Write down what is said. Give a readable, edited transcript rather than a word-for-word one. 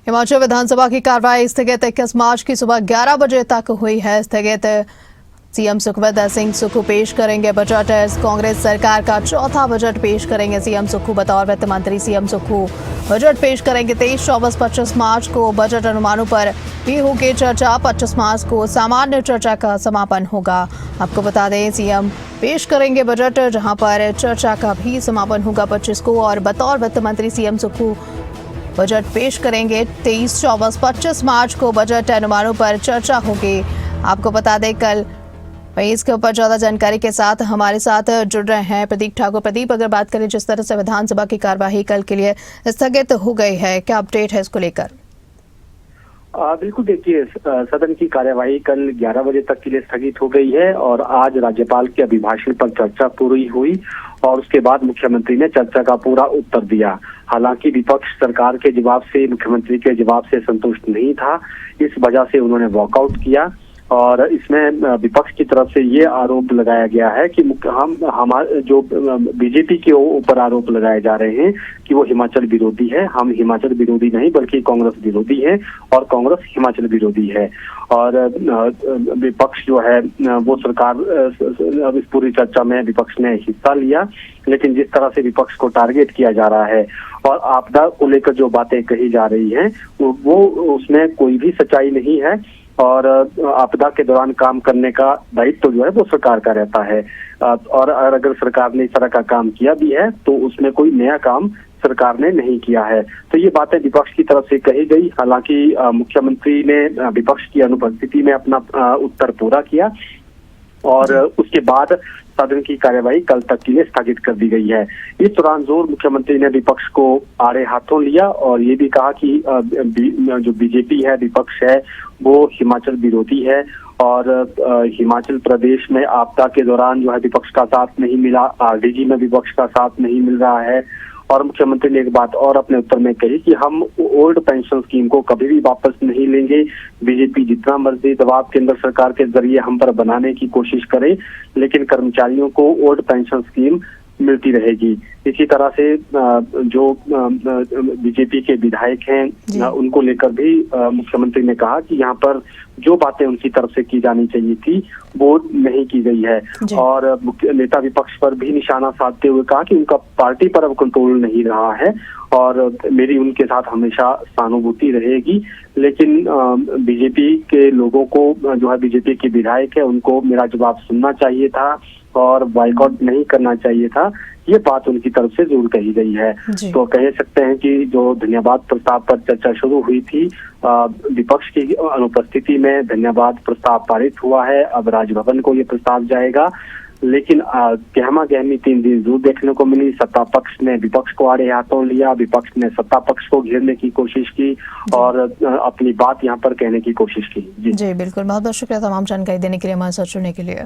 हिमाचल विधानसभा की कार्रवाई स्थगित 21 मार्च की सुबह 11 बजे तक हुई है स्थगित। सीएम सुखविंदर सिंह सुक्खू पेश करेंगे बजट। कांग्रेस सरकार का चौथा बजट पेश करेंगे सीएम सुक्खू। बतौर वित्त मंत्री सीएम सुक्खू बजट पेश करेंगे। 23, 24, 25 मार्च को बजट अनुमानों पर भी होगी चर्चा। 25 मार्च को सामान्य चर्चा का समापन होगा। आपको बता दें सीएम पेश करेंगे बजट, जहां पर चर्चा का भी समापन होगा 25 को। और बतौर वित्त मंत्री सीएम सुक्खू बजट पेश करेंगे। 23, 24, 25 मार्च को बजट अनुमानों पर चर्चा होगी। आपको बता दें कल इसके ऊपर ज्यादा जानकारी के साथ हमारे साथ जुड़ रहे हैं प्रदीप ठाकुर। प्रदीप, अगर बात करें जिस तरह से विधानसभा की कार्यवाही कल के लिए स्थगित हो गई है, क्या अपडेट है इसको लेकर? बिल्कुल, देखिए सदन की कार्यवाही कल 11 बजे तक के लिए स्थगित हो गई है और आज राज्यपाल के अभिभाषण पर चर्चा पूरी हुई और उसके बाद मुख्यमंत्री ने चर्चा का पूरा उत्तर दिया। हालांकि विपक्ष सरकार के जवाब से, मुख्यमंत्री के जवाब से संतुष्ट नहीं था, इस वजह से उन्होंने वॉकआउट किया। और इसमें विपक्ष की तरफ से ये आरोप लगाया गया है कि हमारे जो बीजेपी के ऊपर आरोप लगाए जा रहे हैं कि वो हिमाचल विरोधी है। हम हिमाचल विरोधी नहीं बल्कि कांग्रेस विरोधी है और कांग्रेस हिमाचल विरोधी है। और विपक्ष जो है वो सरकार इस पूरी चर्चा में विपक्ष ने हिस्सा लिया, लेकिन जिस तरह से विपक्ष को टारगेट किया जा रहा है और आपदा को लेकर जो बातें कही जा रही हैं वो उसमें कोई भी सच्चाई नहीं है। और आपदा के दौरान काम करने का दायित्व जो है वो सरकार का रहता है। और अगर सरकार ने इस तरह का काम किया भी है तो उसमें कोई नया काम सरकार ने नहीं किया है। तो ये बातें विपक्ष की तरफ से कही गई। हालांकि मुख्यमंत्री ने विपक्ष की अनुपस्थिति में अपना उत्तर पूरा किया और उसके बाद सदन की कार्यवाही कल तक के लिए स्थगित कर दी गई है। इस दौरान जोर मुख्यमंत्री ने विपक्ष को आड़े हाथों लिया और ये भी कहा कि जो बीजेपी है, विपक्ष है, वो हिमाचल विरोधी है और हिमाचल प्रदेश में आपदा के दौरान जो है विपक्ष का साथ नहीं मिला, आरडीजी में विपक्ष का साथ नहीं मिल रहा है। और मुख्यमंत्री ने एक बात और अपने उत्तर में कही कि हम ओल्ड पेंशन स्कीम को कभी भी वापस नहीं लेंगे। बीजेपी जितना मर्जी दबाव केंद्र सरकार के जरिए हम पर बनाने की कोशिश करे, लेकिन कर्मचारियों को ओल्ड पेंशन स्कीम मिलती रहेगी। इसी तरह से जो बीजेपी के विधायक हैं उनको लेकर भी मुख्यमंत्री ने कहा कि यहाँ पर जो बातें उनकी तरफ से की जानी चाहिए थी वो नहीं की गई है। और नेता विपक्ष पर भी निशाना साधते हुए कहा कि उनका पार्टी पर अब कंट्रोल नहीं रहा है और मेरी उनके साथ हमेशा सहानुभूति रहेगी, लेकिन बीजेपी के लोगों को जो है बीजेपी के विधायक है उनको मेरा जवाब सुनना चाहिए था और बाइकआउट नहीं करना चाहिए था। ये बात उनकी तरफ से जरूर कही गई है। तो कह सकते हैं कि जो धन्यवाद प्रस्ताव पर चर्चा शुरू हुई थी, विपक्ष की अनुपस्थिति में धन्यवाद प्रस्ताव पारित हुआ है। अब राजभवन को ये प्रस्ताव जाएगा, लेकिन गहमा गहमी 3 दिन जरूर देखने को मिली। सत्ता पक्ष ने विपक्ष को आड़े हाथों लिया, विपक्ष ने सत्ता पक्ष को घेरने की कोशिश की और अपनी बात यहाँ पर कहने की कोशिश की। जी बिल्कुल, बहुत बहुत शुक्रिया तमाम जानकारी देने के लिए, हमारे साथ जुड़ने के लिए।